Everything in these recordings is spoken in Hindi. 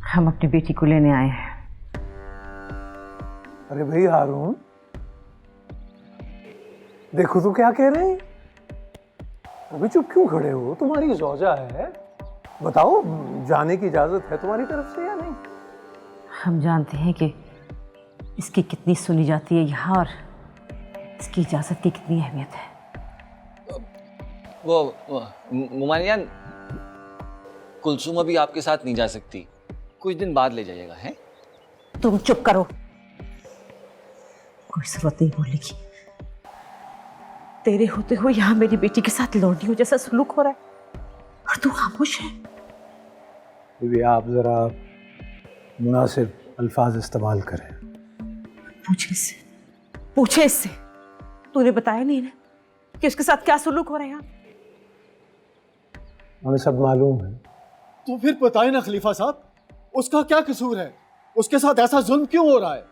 हम अपनी बेटी को लेने आए हैं। अरे भाई हारून, देखो तो क्या कह रहे हैं। अभी चुप क्यों खड़े हो? तुम्हारी ज़ौजा है, बताओ जाने की इजाजत है तुम्हारी तरफ से या नहीं? हम जानते हैं कि इसकी कितनी सुनी जाती है यहाँ और इसकी इजाजत की कितनी अहमियत है। वो मुमानियान, कुलसुम अभी आपके साथ नहीं जा सकती, कुछ दिन बाद ले जाइएगा। हैं? तुम चुप करो, कोई जरूरत नहीं बोलने की। तेरे होते हुए यहाँ मेरी बेटी के साथ लौंडियों जैसा सलूक हो रहा है और तू खामोश है। बीबी, आप जरा मुनासिब अल्फाज इस्तेमाल करें। पूछे इससे तूने बताया नहीं ना कि उसके साथ क्या सलूक हो रहा है यहाँ? हमें सब मालूम है। तो फिर बताए ना खलीफा साहब, उसका क्या कसूर है? उसके साथ ऐसा जुल्म क्यों हो रहा है?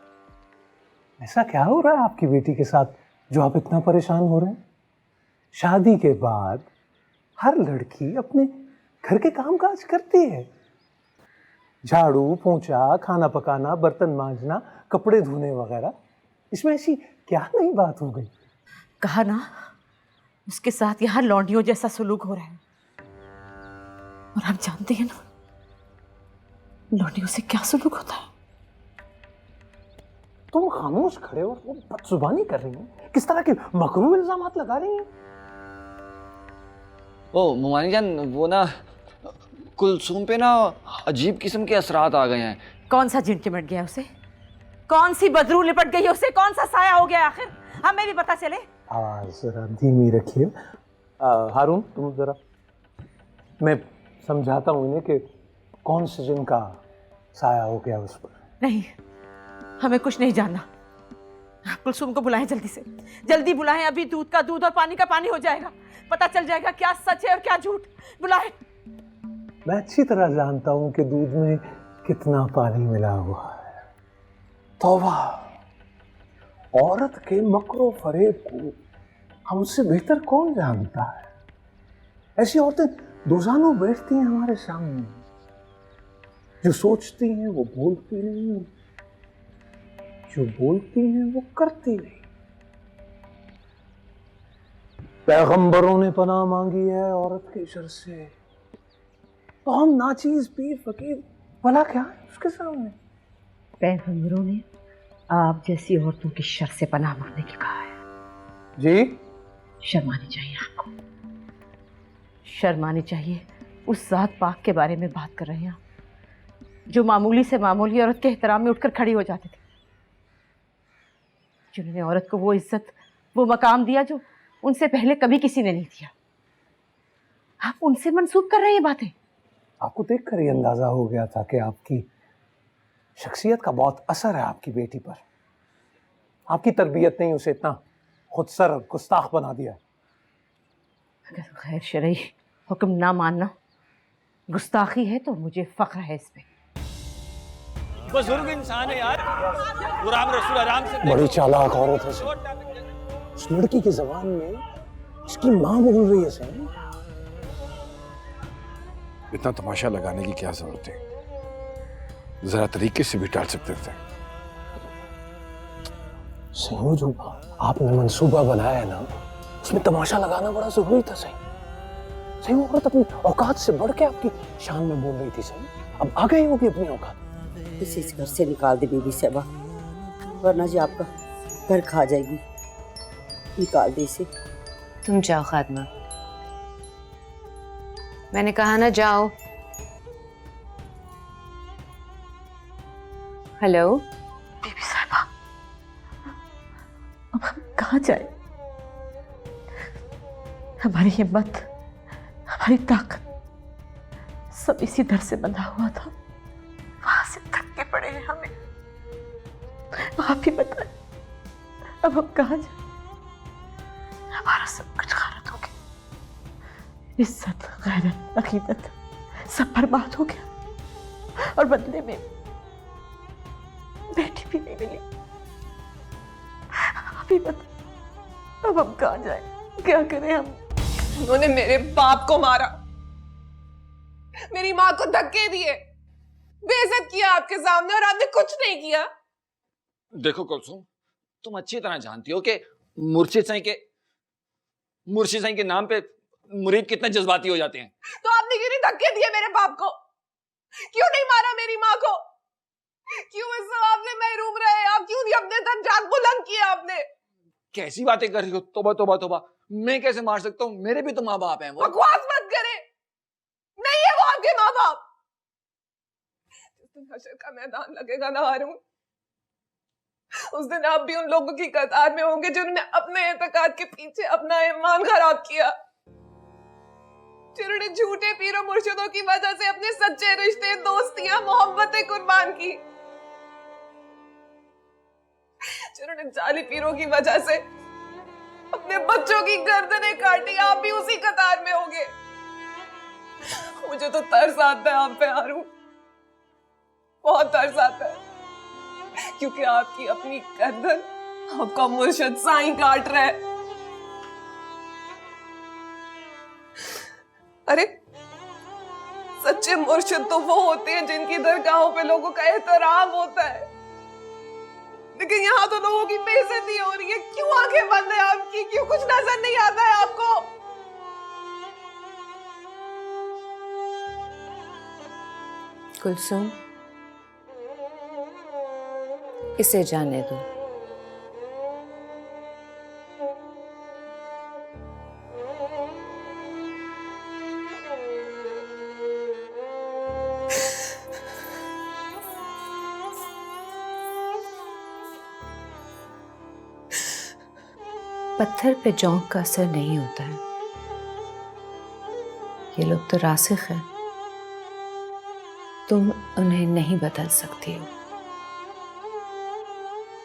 ऐसा क्या हो रहा है आपकी बेटी के साथ जो आप इतना परेशान हो रहे हैं? शादी के बाद हर लड़की अपने घर के कामकाज करती है। झाड़ू पोंछा, खाना पकाना, बर्तन मांजना, कपड़े धोने वगैरह। इसमें ऐसी क्या नई बात हो गई? कहा ना, उसके साथ यहाँ लौंडियों जैसा सलूक हो रहा है और आप जानते हैं ना लौंडियों से क्या सलूक होता है। तुम खामोश खड़े हो और वो बदजुबानी कर रही हैं। किस तरह के मकरूह इल्जामात लगा रही हैं? ओ मुमानी जान, वो ना कुलसुम पे ना अजीब किस्म के असरात आ गए हैं। कौन सा जिन चिमट गया उसे? कौन सी बदरू लिपट गई उसे? कौन सा साया हो गया आखिर? हमें भी पता चले। जरा धीमी रखिए। हारून, तुम जरा, मैं समझाता हूँ इन्हें कि कौन से जिन का साया हो गया उस पर। नहीं, हमें कुछ नहीं जानना। कुलसुम को बुलाएं जल्दी से, जल्दी बुलाएं। अभी दूध का दूध और पानी का पानी हो जाएगा, पता चल जाएगा क्या सच है और क्या झूठ। बुलाएं। मैं अच्छी तरह जानता हूं कि दूध में कितना पानी मिला हुआ है। तौबा, औरत के मकरो फरेब को हमसे बेहतर कौन जानता है? ऐसी औरतें दोजानों बैठती हैं हमारे सामने, जो सोचती हैं वो बोलती नहीं, जो बोलती हैं वो करती नहीं। पैगंबरों ने पनाह मांगी है औरत के शर से, तो हम नाचीज पीर फकीर भला क्या है उसके सामने? पैगंबरों ने आप जैसी औरतों की शर से पनाह मांगने की कहा है। जी, शर्मानी चाहिए आपको, शर्मानी चाहिए। उस जात पाक के बारे में बात कर रहे हैं आप जो मामूली से मामूली औरत के एहतराम में उठकर खड़ी हो जाते थे, जिन्होंने औरत को वो इज्जत, वो मकाम दिया जो उनसे पहले कभी किसी ने नहीं दिया। आप उनसे मंसूब कर रहे हैं ये बातें। आपको देखकर ये अंदाजा हो गया था कि आपकी शख्सियत का बहुत असर है आपकी बेटी पर। आपकी तरबियत ने उसे इतना खुदसर और गुस्ताख बना दिया। अगर गैर शरई हुक्म ना मानना गुस्ताखी है तो मुझे फख्र है इस पे। बुजुर्ग इंसान है यार, गुलाम रसूल आराम से। बड़ी चालाक औरत है सर। उस लड़की की जबान में उसकी माँ बोल रही है सर। इतना तमाशा लगाने की क्या जरूरत है? जरा तरीके से भी टाल सकते थे। सही, जो आपने मंसूबा बनाया है ना, उसमें तमाशा लगाना बड़ा जरूरी था। सही सही, वो औरत अपनी औकात से बढ़ के आपकी शान में बोल रही थी। सही, अब आ गई होगी अपनी औकात। इसे इस घर से निकाल दे बीबी साहबा, वरना जी आपका घर खा जाएगी। निकाल दे इसे। तुम जाओ खादमा, मैंने कहा ना जाओ। हेलो बीबी साहबा, अब हम कहाँ जाए? हमारी हिम्मत, हमारी ताकत सब इसी दर से बंधा हुआ था। वहां से थक के पड़े हैं हमें। आप ही बताएं, अब हम कहाँ जाए? हमारा सब कुछ गलत हो गया, इज्जत, गैरत, अकीदत सब बर्बाद हो गया और बदले में बेटी भी नहीं मिली। अभी बता, अब हम कहाँ जाए? क्या करें हम? उन्होंने मेरे बाप को मारा, मेरी माँ को धक्के दिए, बेइज्जत किया आपके सामने और आपने कुछ नहीं किया। देखो कुलसुम, तुम अच्छी तरह जानती हो कि मुर्शिद साईं के नाम पे मुरीद कितने जज्बाती हो जाते हैं। तो आपने क्यों नहीं धक्के दिए मेरे बाप को? क्यों नहीं मारा मेरी माँ को? क्यों इस सवाब से महरूम रहे आप? क्यों नहीं अपने दर्जात बुलंद किए आपने? कैसी बातें कर रही हो? तौबा तौबा तौबा, मैं कैसे मार सकता हूँ? मेरे भी तो माँ बाप हैं। वो बकवास मत करे, नहीं है वो आपके माँ बाप। जिस दिन हशर का मैदान लगेगा ना हारून, उस दिन आप भी उन लोगों की कतार में होंगे जिन्होंने अपने एतकाद के पीछे अपना ईमान खराब किया, जिन्होंने झूठे पीरों मुर्शिदों की वजह से अपने सच्चे रिश्ते, दोस्तियां, मोहब्बतें कुर्बान की, जिन्होंने जाली पीरों की वजह से अपने बच्चों की गर्दनें काटी। आप भी उसी कतार में होंगे। मुझे तो तरस आता है आप पे हारून, बहुत तरस आता है, क्योंकि आपकी अपनी गर्दन आपका मुर्शिद साईं काट रहा है। अरे सच्चे मुर्शिद तो वो होते हैं जिनकी दरगाहों पे लोगों का एहतराम होता है, लेकिन यहाँ तो लोगों की बेइज्जती हो रही है। क्यों आंखें बंद है आपकी? क्यों कुछ नजर नहीं आता है आपको? कुलसुम, इसे जाने दो। पत्थर पे जोंक का असर नहीं होता है। ये लोग तो रासिख है, तुम उन्हें नहीं बदल सकती हो।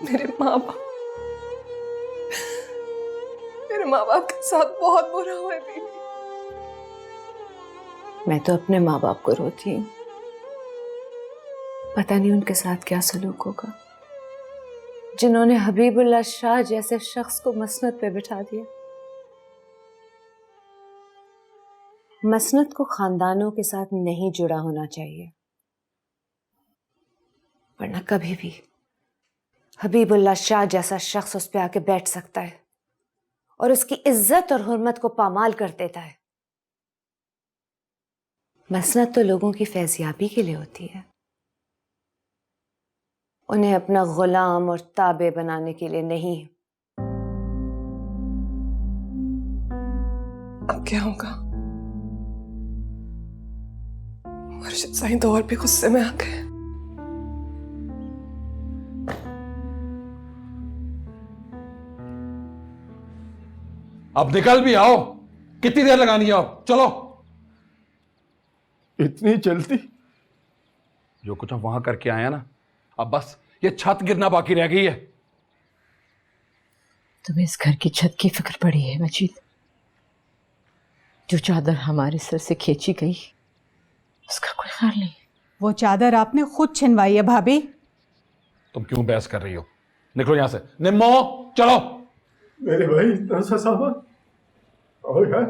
मेरे माँ बाप के साथ बहुत बुरा हुआ है बीबी। मैं तो अपने माँ बाप को रोती हूँ, पता नहीं उनके साथ क्या सलूक होगा, जिन्होंने हबीबुल्लाह शाह जैसे शख्स को मसनद पे बिठा दिया। मसनद को खानदानों के साथ नहीं जुड़ा होना चाहिए, वरना कभी भी हबीबुल्लाह शाह जैसा शख्स उस पे आके बैठ सकता है और उसकी इज्जत और हुर्मत को पामाल कर देता है। मसनद तो लोगों की फैज़याबी के लिए होती है, उन्हें अपना गुलाम और ताबे बनाने के लिए नहीं। अब क्या होगा? मुर्शिद साईं तो और भी गुस्से में आ गए। अब निकल भी आओ, कितनी देर लगानी है? अब चलो। इतनी जल्दी? जो कुछ हम वहां करके आए हैं ना, अब बस ये छत गिरना बाकी रह गई है। तुम्हें इस घर की छत की फिक्र पड़ी है मजीद? जो चादर हमारे सर से खींची गई उसका कोई ख्याल नहीं। वो चादर आपने खुद छिनवाई है भाभी। तुम क्यों बहस कर रही हो? निकलो यहां से। निम्मो चलो। मेरे भाई इतना सा सामान, और यार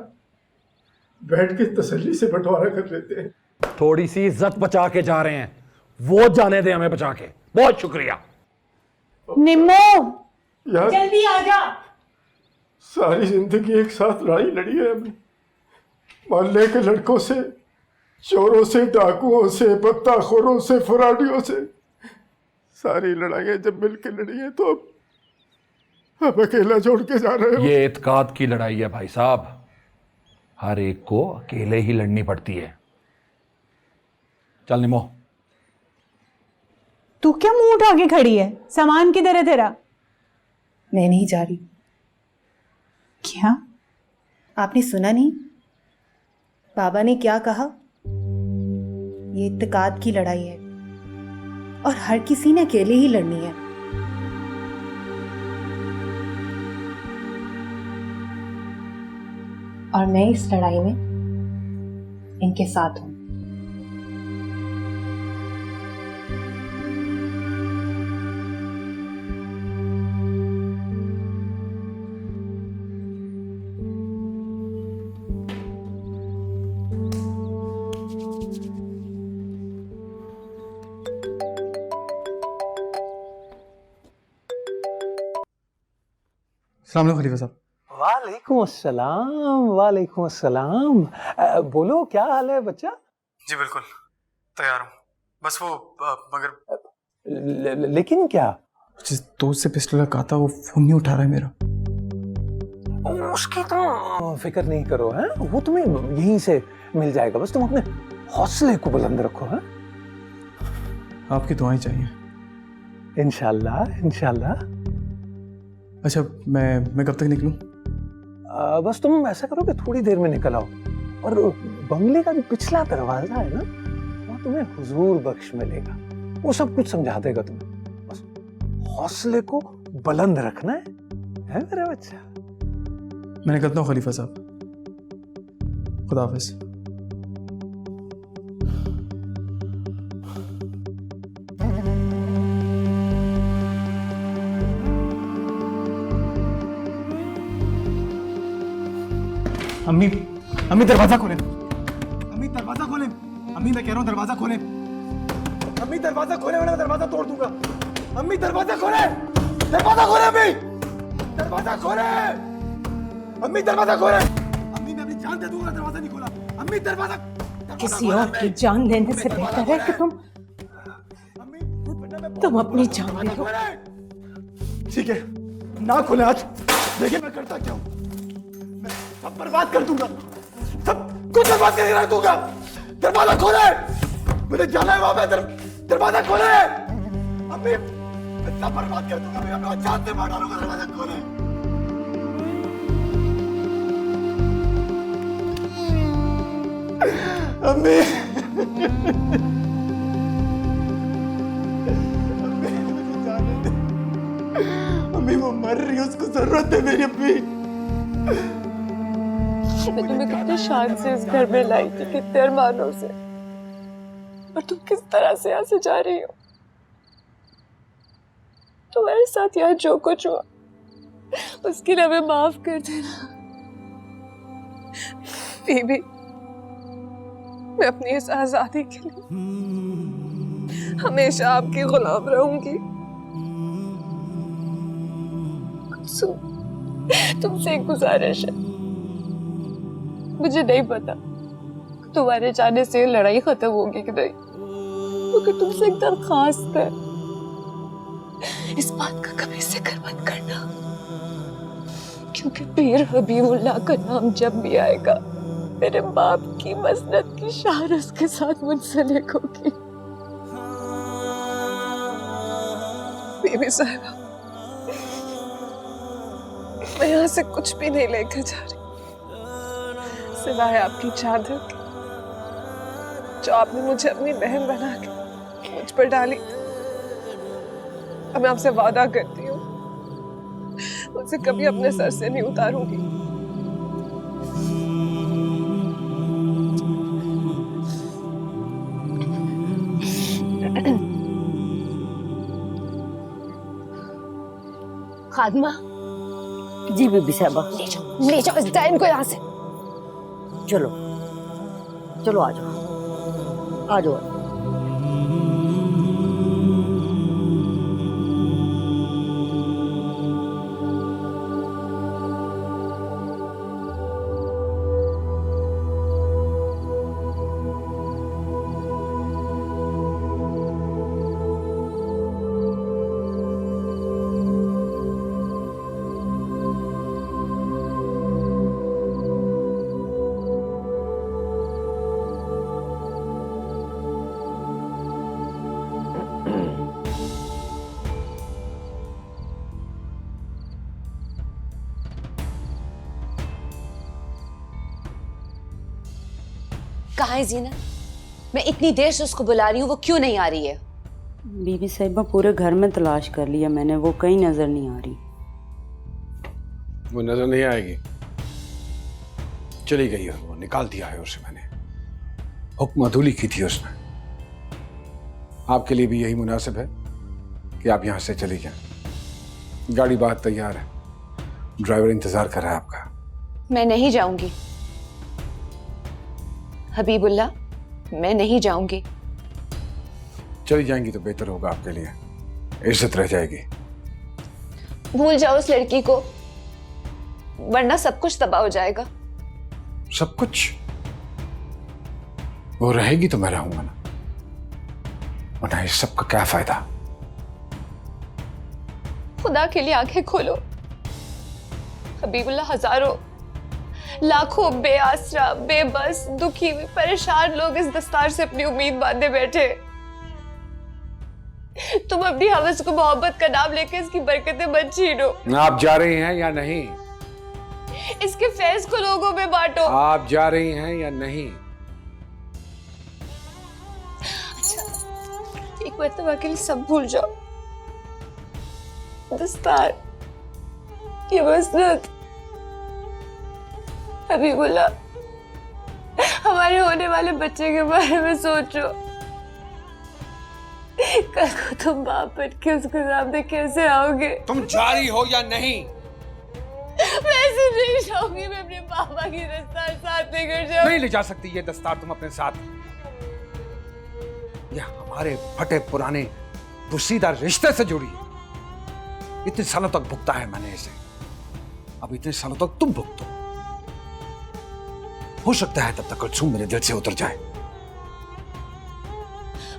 बैठ के तसल्ली से बंटवारा कर लेते हैं। थोड़ी सी इज्जत बचा के जा रहे हैं, वो जाने दे हमें बचा के। बहुत शुक्रिया। निम्मो यार जल्दी आ जा। सारी जिंदगी एक साथ लड़ाई लड़ी है हमने, मोहल्ले के लड़कों से, चोरों से, डाकुओं से, बत्ताखोरों से, फराडियों से, सारी लड़ाइयां जब मिल के लड़ी है तो अब अकेला छोड़ के जा रहे हो। ये इत्काद की लड़ाई है भाई साहब, हर एक को अकेले ही लड़नी पड़ती है। चल निमो। तू क्या मुंह उठा के खड़ी है? सामान किधर है तेरा? मैं नहीं जा रही। क्या? आपने सुना नहीं बाबा ने क्या कहा? ये इत्तेकाद की लड़ाई है और हर किसी ने अकेले ही लड़नी है। और मैं इस लड़ाई में इनके साथ हूं। अस्सलाम वालेकुम खलीफा साहब। वालेकुम अस्सलाम, वालेकुम अस्सलाम। बोलो क्या हाल है बच्चा? जी बिल्कुल तैयार हूँ, बस वो मगर लेकिन क्या? जिस दोस्त से पिस्टल कहा था वो फोन नहीं उठा रहा है मेरा। उसकी तुम फिक्र नहीं करो, हैं? वो तुम्हें यहीं से मिल जाएगा, बस तुम अपने हौसले को बुलंद रखो। हैं? आपकी दुआएं चाहिए। इंशाल्लाह इंशाल्लाह। अच्छा मैं कब तक निकलूं? बस तुम ऐसा करो कि थोड़ी देर में निकल आओ, और बंगले का जो पिछला दरवाजा है ना, वहाँ तुम्हें हुजूर बख्श मिलेगा, वो सब कुछ समझा देगा तुम्हें। बस हौसले को बुलंद रखना है मेरा बच्चा। मैं निकलता हूँ खलीफा साहब, खुदा हाफिज। अम्मी अम्मी दरवाजा खोलें, अम्मी दरवाजा खोलें, अम्मी मैं कह रहा हूँ दरवाजा खोलें, अम्मी दरवाजा खोलें वरना दरवाजा तोड़ दूंगा। अम्मी दरवाजा खोलें, दरवाजा खोलें, अम्मी दरवाजा खोलें, अम्मी दरवाजा खोलें, अम्मी मैं अपनी जान दे दूंगा दरवाजा नहीं खोला। अम्मी दरवाजा किसी और की जान देने से बेहतर है कि तुम अपनी जान ले लो। ठीक है ना खोले आज, देखिए मैं करता क्या हूँ, मैं सब बर्बाद कर दूंगा, सब कुछ बर्बाद करके रख दूंगा। दरवाजा खोले, मुझे जाना है वहां पे, दरवाजा खोले। अम्मी मैं सब बर्बाद कर दूंगा, मैं अपना जान से मार डालूंगा। दरवाजा खोले। अम्मी अम्मी वो मर रही है, उसको जरूरत है मेरी अम्मी। मैं तुम्हें कितने शान से इस घर में लाई थी, कितने अरमानों से, और तुम किस तरह से यहाँ से जा रही हो। तुम्हारे साथ यहाँ जो कुछ हुआ उसके लिए हमें माफ कर देना बीबी। मैं अपनी इस आजादी के लिए हमेशा आपकी गुलाम रहूंगी। तुमसे एक गुजारिश है, मुझे नहीं पता तुम्हारे जाने से लड़ाई खत्म होगी कि नहीं, मगर तुमसे एक दरखास्त है, इस बात का कभी जिक्र मत करना, क्योंकि पीर हबीबुल्लाह का नाम जब भी आएगा मेरे बाप की मसनद की शान उसके साथ मुंसलिक होगी। बीबी साहिबा, मैं यहाँ से कुछ भी नहीं लेकर जा रही सिवाय आपकी चादर की, जो आपने मुझे अपनी बहन बना के मुझ पर डाली। अब मैं आपसे वादा करती हूँ उसे कभी अपने सर से नहीं उतारूंगी। खादमा, जी बीबी साहबा। ले जाओ इस डायन को यहाँ से। चलो चलो आ जाओ आ जाओ। कहाँ है जीनत? मैं इतनी देर से उसको बुला रही हूँ, वो क्यों नहीं आ रही है? बीबी साहिबा पूरे घर में तलाश कर लिया मैंने, वो कहीं नजर नहीं आ रही। वो नजर नहीं आएगी, चली गई है, वो निकाल दिया है उसे मैंने, हुक्म अदूली की थी उसने। आपके लिए भी यही मुनासिब है कि आप यहां से चली जाएं। गाड़ी बाहर तैयार है, ड्राइवर इंतजार कर रहा है आपका। मैं नहीं जाऊंगी हबीबुल्लाह, मैं नहीं जाऊंगी। चली जाएंगी तो बेहतर होगा आपके लिए, इज्जत रह जाएगी। भूल जाओ उस लड़की को, वरना सब कुछ तबाह हो जाएगा। सब कुछ? वो रहेगी तो मैं रहूंगा ना, वरना इस सब का क्या फायदा? खुदा के लिए आंखें खोलो। हबीबुल्लाह, हजारों लाखों बेआसरा, बेबस, दुखी, परेशान लोग इस दस्तार से अपनी उम्मीद बांधे बैठे। तुम अपनी हवस को मोहब्बत का नाम लेके इसकी बरकतें मत छीनो। आप जा रही हैं या नहीं? इसके फैज को लोगों में बांटो। आप जा रही हैं या नहीं? अच्छा, एक मरतबा के लिए सब भूल जाओ। दस्तार, ये मसनद, हबीबुल्लाह, हमारे होने वाले बच्चे के बारे में सोचो। कल को तुम बाप बन के उसके सामने कैसे आओगे? तुम जा रही हो या नहीं? मैं ऐसे नहीं जाऊंगी। मैं अपने पापा की दस्तार साथ लेकर जाऊंगी। नहीं ले जा सकती ये दस्तार तुम अपने साथ। यह हमारे फटे पुराने पुसीदा रिश्ते से जुड़ी है। इतने सालों तक भुगता है मैंने इसे, अब इतने सालों तक तुम भुगतो। हो सकता है तब तक कुलसूम मेरे दिल से उतर जाए।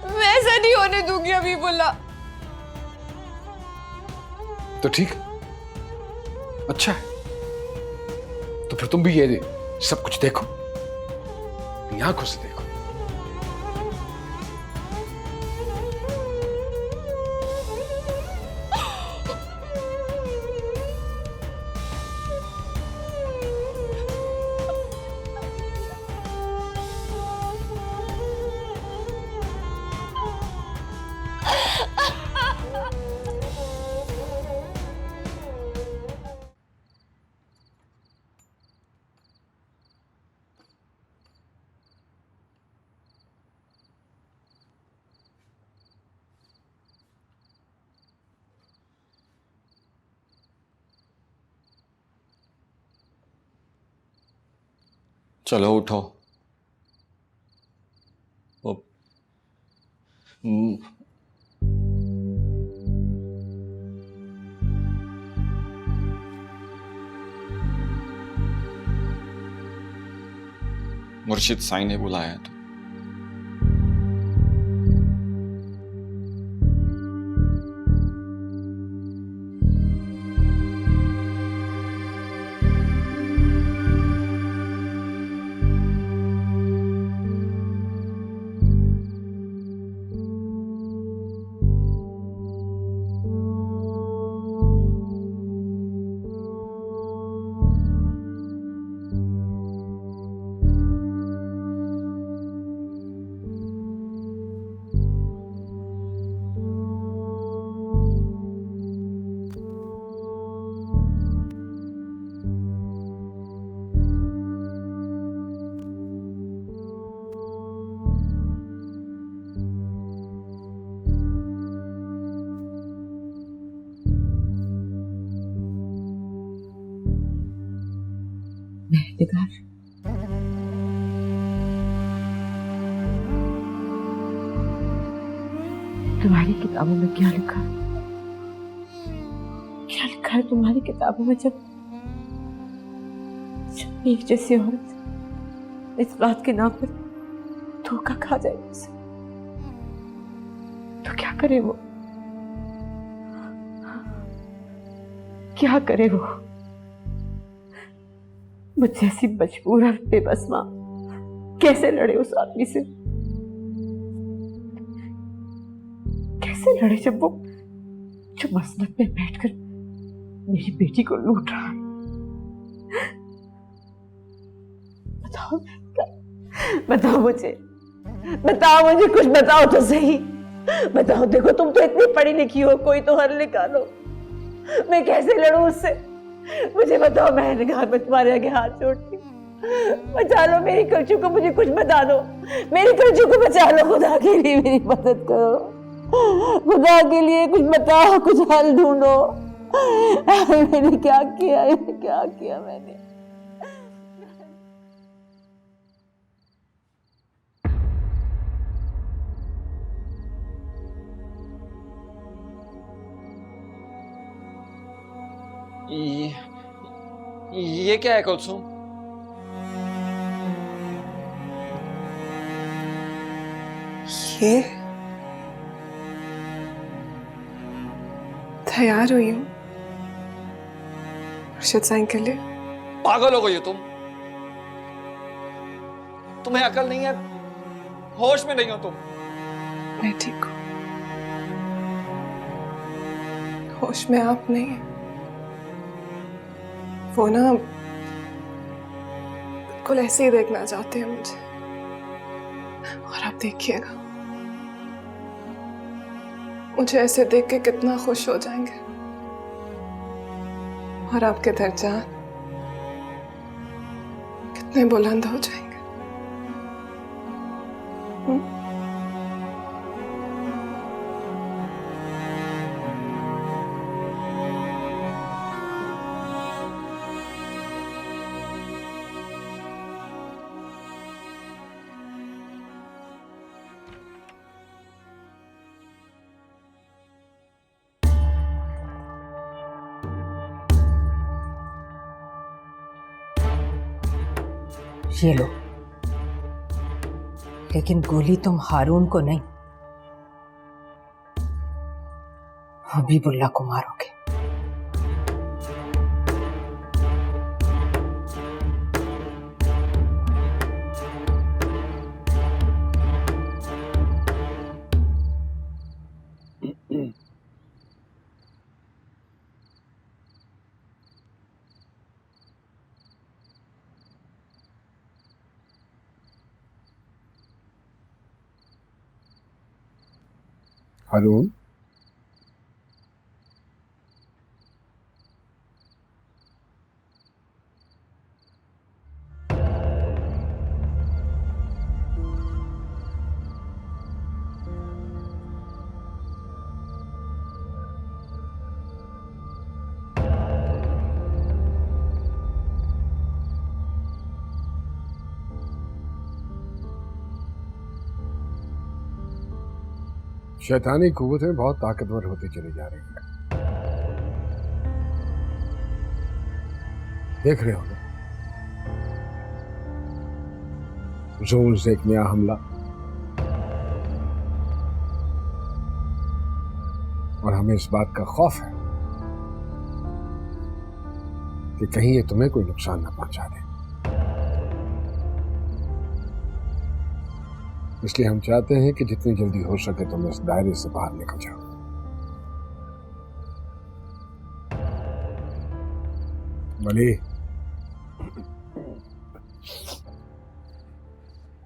मैं ऐसा नहीं होने दूंगी हबीबुल्लाह। तो ठीक है, अच्छा है, तो फिर तुम भी ये सब कुछ देखो, अपनी आंखों से देखो। चलो उठो। मुर्शिद साईं ने बुलाया है तो। मेहदिगार, तुम्हारी किताबों में क्या लिखा है? क्या लिखा है तुम्हारी किताबों में? जब एक जैसी औरत इस बात के नाम पर धोखा खा जाए उसे, तो क्या करे वो? क्या करे वो? मुझ जैसी मजबूर और बेबस मां कैसे लड़े उस आदमी से? कैसे लड़े जब वो जो मसनद में बैठकर मेरी बेटी को लूट रहा है? बताओ, बताओ मुझे, बताओ मुझे, कुछ बताओ तो सही। बताओ, देखो तुम तो इतनी पढ़ी लिखी हो, कोई तो हल निकालो। मैं कैसे लड़ूं उससे? मुझे बताओ। मैं निगाह में तुम्हारे आगे हाथ जोड़ती हूँ, बचा लो मेरी कलचू को, मुझे कुछ बता दो। मेरी कलचू को बचा लो, खुदा के लिए मेरी मदद करो। खुदा के लिए कुछ बताओ, कुछ हल ढूंढो। मैंने क्या किया, क्या किया मैंने? ये क्या है कुलसुम? ये तैयार हुई हूँ मुर्शिद साईं के लिए। पागल हो गई हो तुम? तुम्हें अकल नहीं है? होश में नहीं हो तुम? मैं ठीक हूँ, होश में आप नहीं है। वो ना बिल्कुल ऐसे ही देखना चाहते हैं मुझे, और आप देखिएगा मुझे ऐसे देख के कितना खुश हो जाएंगे, और आपके दर्जा कितने बुलंद हो जाएंगे। ये लो, लेकिन गोली तुम हारून को नहीं, हबीबुल्लाह को मारोगे। हारून, शैतानी कुव्वतें बहुत ताकतवर होती चली जा रही हैं। देख रहे हो ना, जोन से एक नया हमला, और हमें इस बात का खौफ है कि कहीं ये तुम्हें कोई नुकसान ना पहुंचा दे। इसलिए हम चाहते हैं कि जितनी जल्दी हो सके तुम इस दायरे से बाहर निकल जाओ। वली,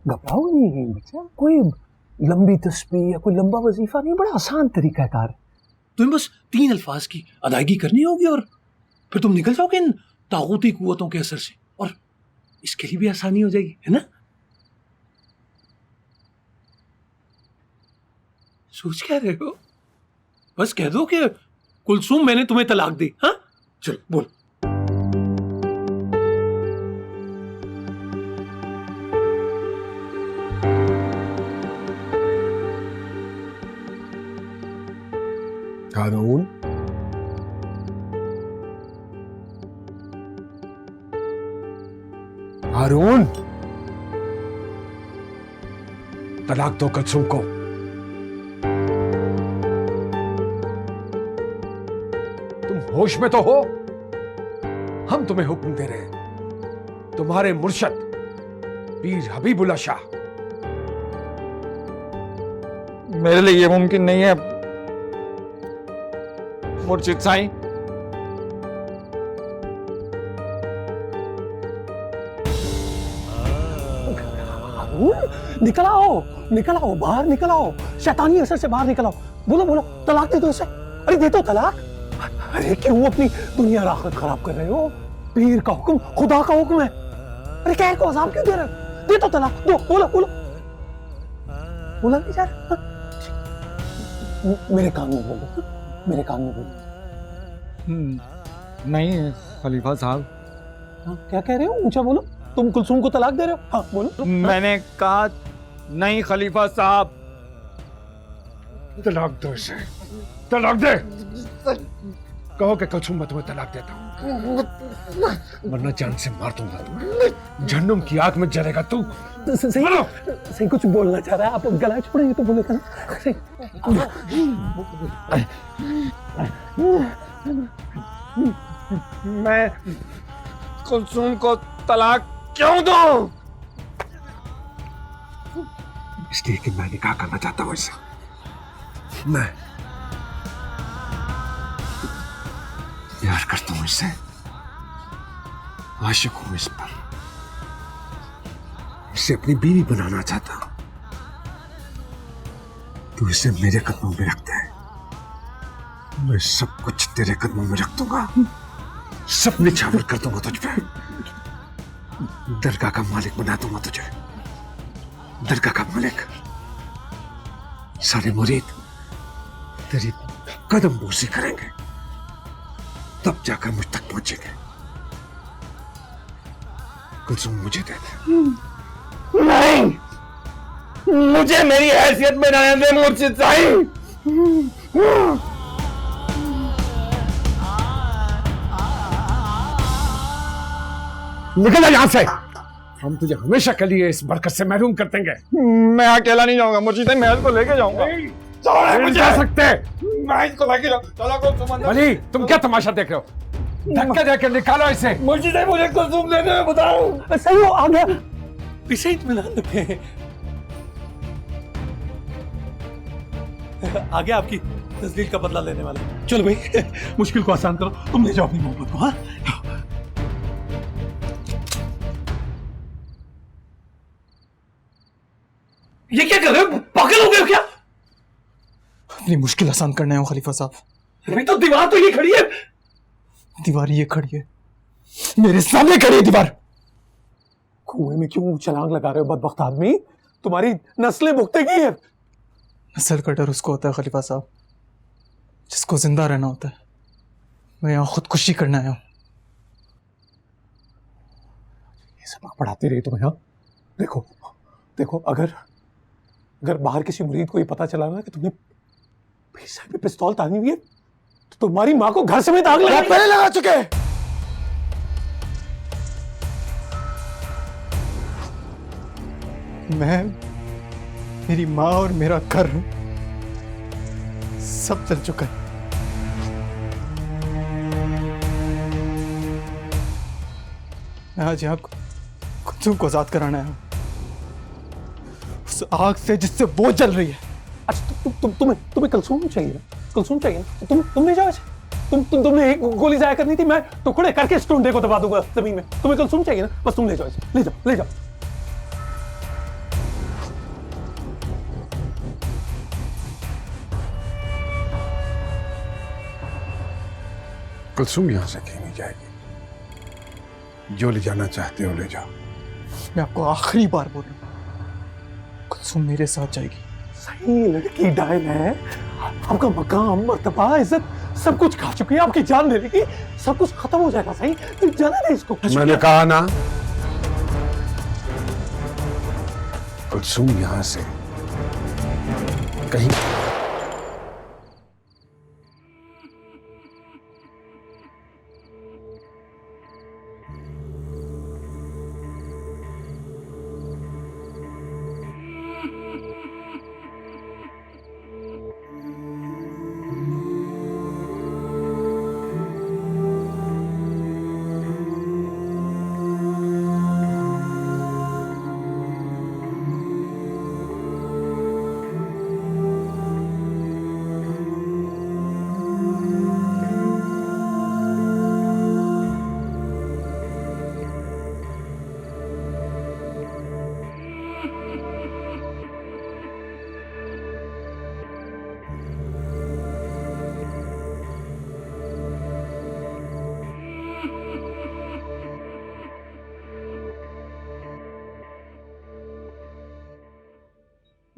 घबराओ नहीं बच्चा, कोई लंबी तस्बीह या कोई लंबा वजीफा नहीं, बड़ा आसान तरीका है कार। तुम्हें बस 3 अल्फाज की अदायगी करनी होगी और फिर तुम निकल जाओगे इन तागूती कुव्वतों के असर से, और इसके लिए भी आसानी हो जाएगी, है ना? सोच क्या रहे हो? बस कह दो कि कुलसुम मैंने तुम्हें तलाक दी। हाँ, चलो बोल। हारून, हारून, तलाक दो कुलसुम को। होश में तो हो? हम तुम्हें हुक्म दे रहे हैं। तुम्हारे मुर्शद पीर हबीबुल्लाह शाह। मेरे लिए ये मुमकिन नहीं है मुर्शिद साईं। निकल आओ, निकल आओ, बाहर निकल आओ, शैतानी असर से बाहर निकल आओ। बोलो बोलो, तलाक दे दो इसे। अरे दे दो तलाक। अरे क्यों अपनी दुनिया और आखिरत खराब कर रहे हो? पीर का हुक्म खुदा का हुक्म है। अरे क्या को अजाब क्यों दे रहे हो? दे दो तलाक, दो। बोलो बोलो, बोला नहीं जा रहा? मेरे कान में बोलो, मेरे कान में बोलो। नहीं खलीफा साहब। क्या कह रहे हो? ऊंचा बोलो। तुम कुलसुम को तलाक दे रहे हो? हाँ बोलो। मैंने कहा नहीं खलीफा साहब। तलाक दो इसे, तलाक दे। कहो कि कुलसुम मैं तुम्हें तलाक देता हूँ, वरना जान से मार दूंगा तुम्हें। जहन्नुम की आग में जलेगा तू। सही कुछ बोलना चाह रहा है, आप गला छोड़ेंगे तो बोलेगा ना। मैं कुलसुम को तलाक क्यों दूं? इसलिए कि मैं निकाह करना चाहता हूँ इससे। मैं प्यार करता हूँ इससे, आशिक हूं इस पर, इसे अपनी बीवी बनाना चाहता हूं। तू इसे मेरे कदमों में रखता है, मैं सब कुछ तेरे कदमों में रख दूंगा, सब निछावर कर दूंगा तुझ पे। दरगाह का मालिक बना दूंगा तुझे, दरगाह का मालिक। सारे मुरीद तेरी कदम बोसी करेंगे, तब जाकर मुझ तक पहुंचेंगे। कुलसुम मुझे दे दे। नहीं, मुझे मेरी हैसियत में रहने दे मुर्शिद साईं। निकल जा यहां से, हम तुझे हमेशा के लिए इस बरकत से महरूम कर देंगे। मैं अकेला नहीं जाऊंगा मुर्शिद साईं, मैं इसको लेके जाऊंगा। नहीं जा सकते। मैं इसको लेके जाऊंगा। चलो कुलसुम अंदर। अली तुम क्या तमाशा देख रहे हो? धक्के देकर निकालो इसे। मुर्शिद साईं मुझे कुलसुम दे दे, बताओ। सही हो, आ गया। इसे इत्मीनान रखें। आगे आपकी तस्दीक का बदला लेने वाला। चलो भाई, मुश्किल को आसान करो, तुम ले जाओ अपनी मोहब्बत को। हाँ, ये क्या कर रहे हो? पागल हो गए हो क्या? अपनी मुश्किल आसान करना है खलीफा साहब। अभी तो दीवार तो ये खड़ी है। दीवार ये खड़ी है, मेरे सामने खड़ी है दीवार। कुएं में क्यों छलांग लगा रहे हो बदबख्त आदमी? तुम्हारी नस्लें भुगतेगी। नस्ल का डर उसको होता है खलीफा साहब जिसको जिंदा रहना होता है। मैं यहाँ खुदकुशी करना आया हूँ। ये सबक पढ़ाते रहे तुम्हें। हाँ, देखो देखो, अगर बाहर किसी मुरीद को ये पता चला ना कि तुमने सर पे पिस्तौल तानी हुई है, तो तुम्हारी माँ को घर समेत आग लगा। पहले लगा चुके हैं। मैं, मेरी माँ और मेरा घर सब जल चुका है। मैं आज यहाँ कुलसुम को आजाद कराना आया हूँ, उस आग से जिससे वो जल रही है। अच्छा, तुम्हें कुलसुम चाहिए ना? कुलसुम चाहिए ना? तुम ले जाओ इसे। तुमने एक गोली जाया करनी थी, मैं टुकड़े करके इस टुंडे को दबा दूंगा जमीन में। तुम्हें कुलसुम चाहिए ना? बस तुम ले जाओ इसे, ले जाओ, ले जाओ। कुलसुम यहां से कहीं नहीं जाएगी, जो ले जाना चाहते हो ले जाओ। मैं आपको आखिरी बार बोल रहा हूँ, कुलसुम मेरे साथ जाएगी। सही लड़की डायल है, आपका मकाम, मर्तबा, इज्जत सब कुछ खा चुकी है। आपकी जान ले लेगी, सब कुछ खत्म हो जाएगा। सही, तो जाना नहीं इसको। मैंने कहा ना, कुलसुम यहां से कहीं।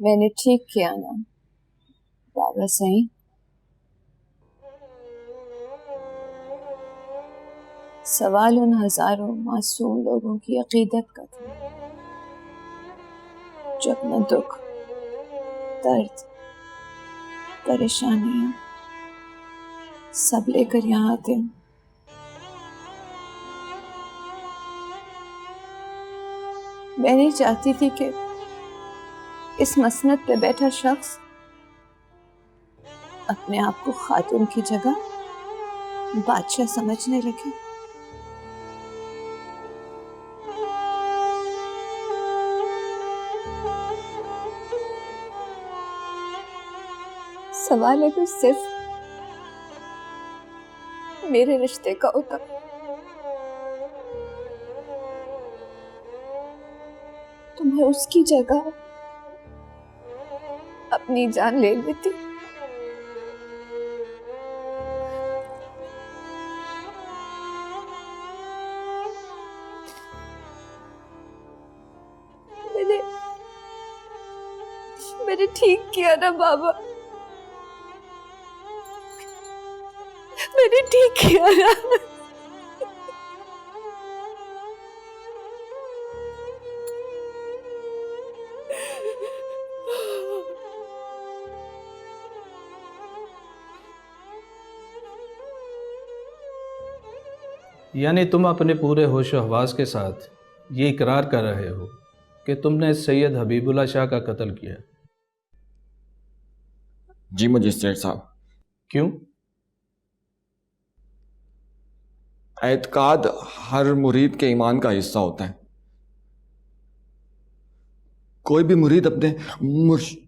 मैंने ठीक किया ना बाबा सही? सवाल उन हजारों मासूम लोगों की अकीदत का था जो अपना दुख, दर्द, परेशानियां सब लेकर यहाँ आते हैं। मैं नहीं चाहती थी कि इस मसनद पे बैठा शख्स अपने आप को खातून की जगह बादशाह समझने लगे। सवाल अगर सिर्फ मेरे रिश्ते का होता तो मैं उसकी जगह अपनी जान ले लेती। मैंने ठीक किया ना बाबा, मैंने ठीक किया ना। यानी तुम अपने पूरे होश व हवास के साथ ये इकरार कर रहे हो कि तुमने सैयद हबीबुल्लाह शाह का कत्ल किया? जी मजिस्ट्रेट साहब। क्यों? एतकाद हर मुरीद के ईमान का हिस्सा होता है। कोई भी मुरीद अपने मुर्शिद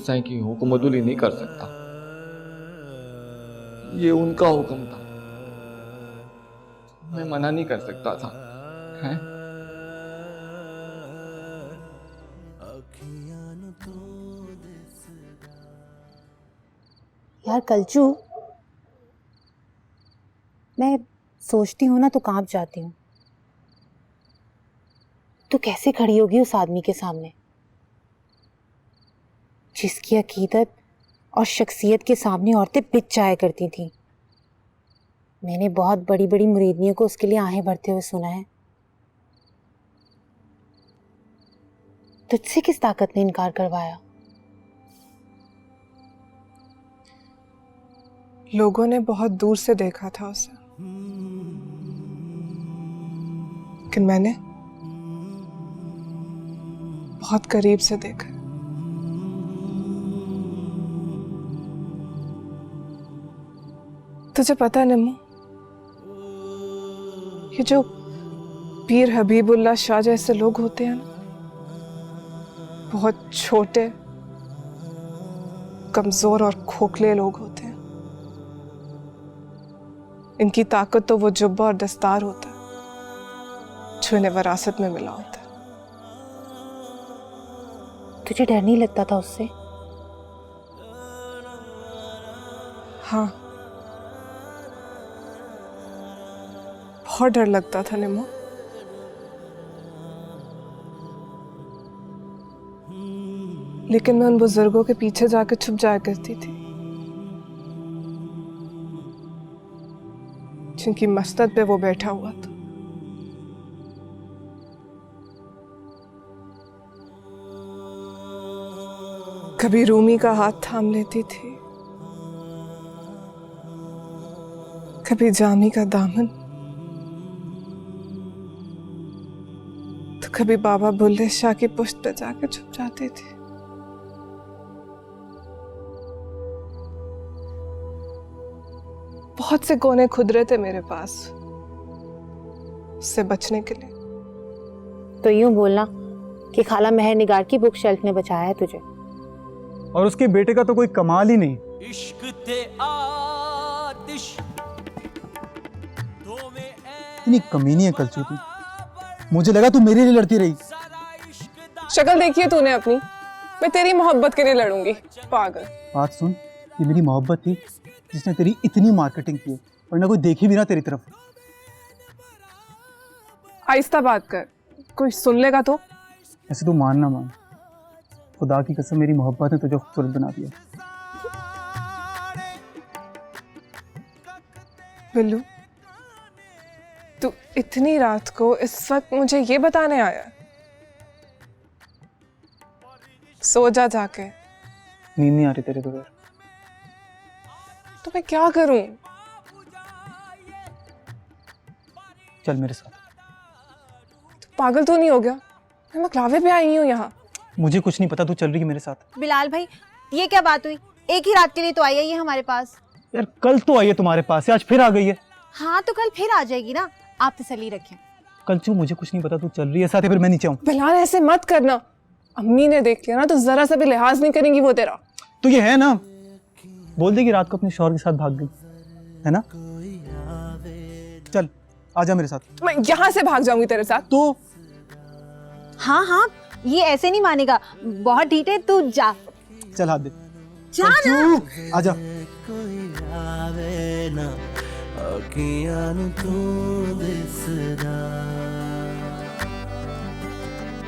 साईं की हुक्मदुली नहीं कर सकता। ये उनका हुक्म था, मैं मना नहीं कर सकता था। हैं? यार कलचू, मैं सोचती हूँ ना तो कांप जाती हूँ। तू कैसे खड़ी होगी उस आदमी के सामने जिसकी अकीदत और शख्सियत के सामने औरतें पिच जाया करती थीं। मैंने बहुत बड़ी बड़ी मुरीदनियों को उसके लिए आहें भरते हुए सुना है। तुझसे किस ताकत ने इनकार करवाया? लोगों ने बहुत दूर से देखा था उसे, लेकिन मैंने बहुत करीब से देखा। तुझे पता है निम्मू, ये जो पीर हबीबुल्लाह शाह जैसे लोग होते हैं ना, बहुत छोटे, कमजोर और खोखले लोग होते हैं। इनकी ताकत तो वो जुब्बा और दस्तार होता है जो इन्हें विरासत में मिला होता है। तुझे डर नहीं लगता था उससे? हाँ, बहुत डर लगता था निम्मो। लेकिन मैं उन बुजुर्गों के पीछे जाकर छुप जाया करती थी जिनकी मस्तद पे वो बैठा हुआ था। कभी रूमी का हाथ थाम लेती थी, कभी जामी का दामन, तो कभी बाबा बुल्ले शाह की पुश्त पे जाकर छुप जाती थी। बहुत से कोने खुदरे थे मेरे पास उससे बचने के लिए। तो यूं बोलना कि खाला मेहर निगार की बुक शेल्फ ने बचाया है तुझे। और उसके बेटे का तो कोई कमाल ही नहीं। इतनी कमीनी है कलचू तू। मुझे लगा तू मेरे लिए लड़ती रही। शक्ल देखी है तूने अपनी। मैं तेरी मोहब्बत के लिए लड़ूंगी, पागल। बात सुन, ये मेरी मोहब्बत थी जिसने तेरी इतनी मार्केटिंग की, वरना कोई देखी भी ना तेरी तरफ। आहिस्ता बात कर, कोई सुन लेगा तो। ऐसे तू मान ना मान, खुदा की कसम मेरी मोहब्बत ने तुझे खूबसूरत बना दिया। बिल्लू, तू इतनी रात को इस वक्त मुझे ये बताने आया सो जा जाके। नींद नहीं आ रही तेरे बगैर। तो मैं क्या करूं? चल मेरे साथ। तू पागल तो नहीं हो गया? मैं मकलावे पे आई हूँ यहाँ। मुझे कुछ नहीं पता, तू चल रही है मेरे साथ। बिलाल भाई, ये क्या बात हुई? एक ही रात के लिए तो आई है ये हमारे पास। यार कल तो आई है तुम्हारे पास, आज फिर आ गई है। हाँ तो कल फिर आ जाएगी ना, आप तसल्ली रखें। कल चू मुझे कुछ नहीं पता, तू चल रही है साथ ही, फिर मैं नीचे आऊँ। बिलाल ऐसे मत करना, अम्मी ने देख लिया ना तो जरा सा भी लिहाज नहीं करेंगी वो तेरा। तो ये है ना, बोल दे कि रात को अपने शौहर के साथ भाग गई है ना। चल आजा मेरे साथ। मैं यहाँ से भाग जाऊंगी तेरे साथ। तो हाँ हाँ, ये ऐसे नहीं मानेगा, बहुत ढीठ है। तू जा, चल हाथ दे, जा ना। आजा। कोई आवे ना, अखियां नू तू दिसदा।